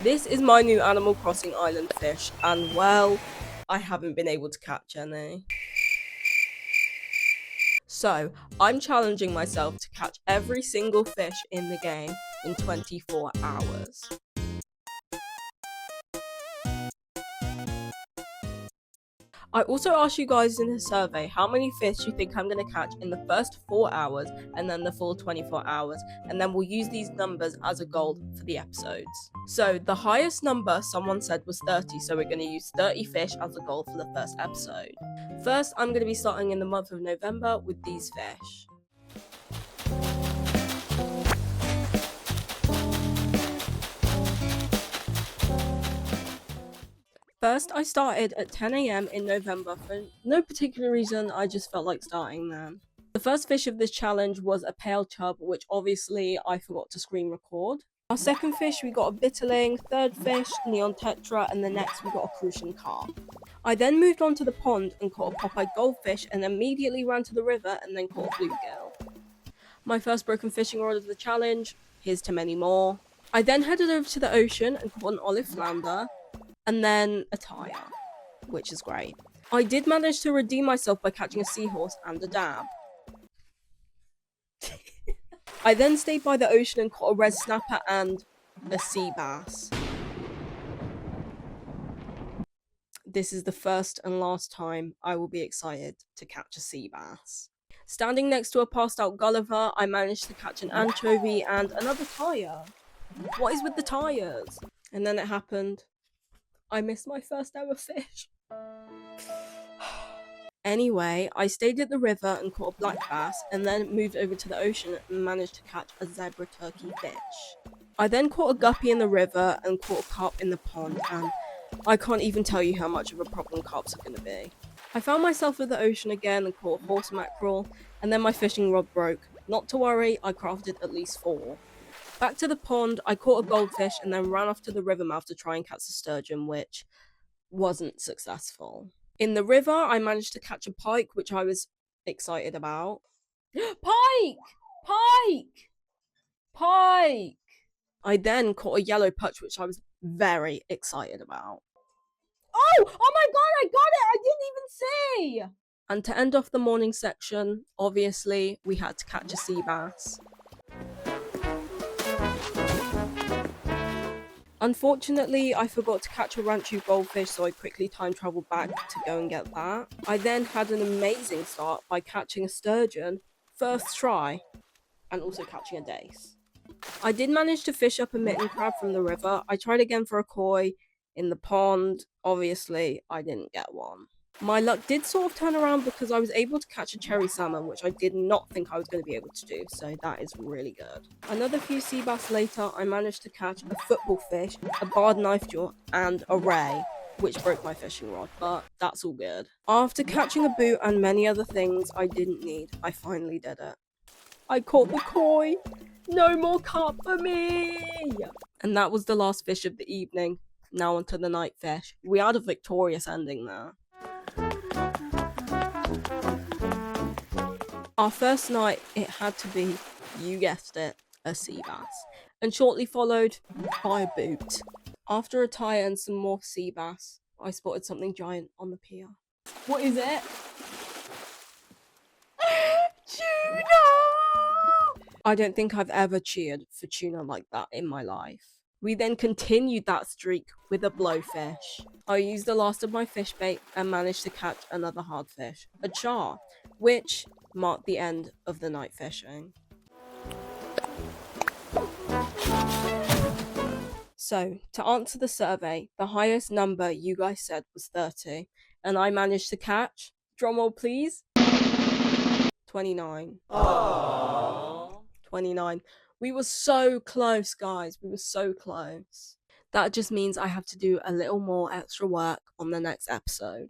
This is my new Animal Crossing Island fish, and well, I haven't been able to catch any. So, I'm challenging myself to catch every single fish in the game in 24 hours. I also asked you guys in the survey how many fish you think I'm going to catch in the first 4 hours and then the full 24 hours, and then we'll use these numbers as a goal for the episodes. So the highest number someone said was 30, so we're going to use 30 fish as a goal for the first episode. First, I'm going to be starting in the month of November with these fish. First, I started at 10 AM in November for no particular reason, I just felt like starting then. The first fish of this challenge was a pale chub, which obviously I forgot to screen record. Our second fish, we got a bitterling, third fish, neon tetra, and the next we got a crucian carp. I then moved on to the pond and caught a Popeye goldfish and immediately ran to the river and then caught a bluegill. My first broken fishing rod of the challenge, here's to many more. I then headed over to the ocean and caught an olive flounder, and then a tire, which is great. I did manage to redeem myself by catching a seahorse and a dab. I then stayed by the ocean and caught a red snapper and a sea bass. This is the first and last time I will be excited to catch a sea bass. Standing next to a passed out Gulliver, I managed to catch an anchovy and another tire. What is with the tires? And then it happened. I missed my first ever fish. Anyway, I stayed at the river and caught a black bass, and then moved over to the ocean and managed to catch a zebra turkey fish. I then caught a guppy in the river and caught a carp in the pond, and I can't even tell you how much of a problem carps are going to be. I found myself at the ocean again and caught a horse mackerel, and then my fishing rod broke. Not to worry, I crafted at least 4. Back to the pond, I caught a goldfish and then ran off to the river mouth to try and catch a sturgeon, which wasn't successful. In the river, I managed to catch a pike, which I was excited about. Pike! Pike! Pike! I then caught a yellow perch, which I was very excited about. Oh my god, I got it! I didn't even see! And to end off the morning section, obviously, we had to catch a sea bass. Unfortunately, I forgot to catch a ranchu goldfish, so I quickly time traveled back to go and get that. I then had an amazing start by catching a sturgeon, first try, and also catching a dace. I did manage to fish up a mitten crab from the river. I tried again for a koi in the pond. Obviously, I didn't get one. My luck did sort of turn around because I was able to catch a cherry salmon, which I did not think I was going to be able to do, so that is really good. Another few sea bass later, I managed to catch a football fish, a barred knife jaw, and a ray, which broke my fishing rod, but that's all good. After catching a boot and many other things I didn't need, I finally did it. I caught the koi! No more carp for me! And that was the last fish of the evening. Now onto the night fish. We had a victorious ending there. Our first night, it had to be, you guessed it, a sea bass, and shortly followed by a boot. After a tire and some more sea bass, I spotted something giant on the pier. What is it? Tuna! I don't think I've ever cheered for tuna like that in my life. We then continued that streak with a blowfish. I used the last of my fish bait and managed to catch another hard fish, a char, which marked the end of the night fishing. So, to answer the survey, the highest number you guys said was 30, and I managed to catch, drumroll please, 29. Aww. 29. We were so close, guys. We were so close. That just means I have to do a little more extra work on the next episode.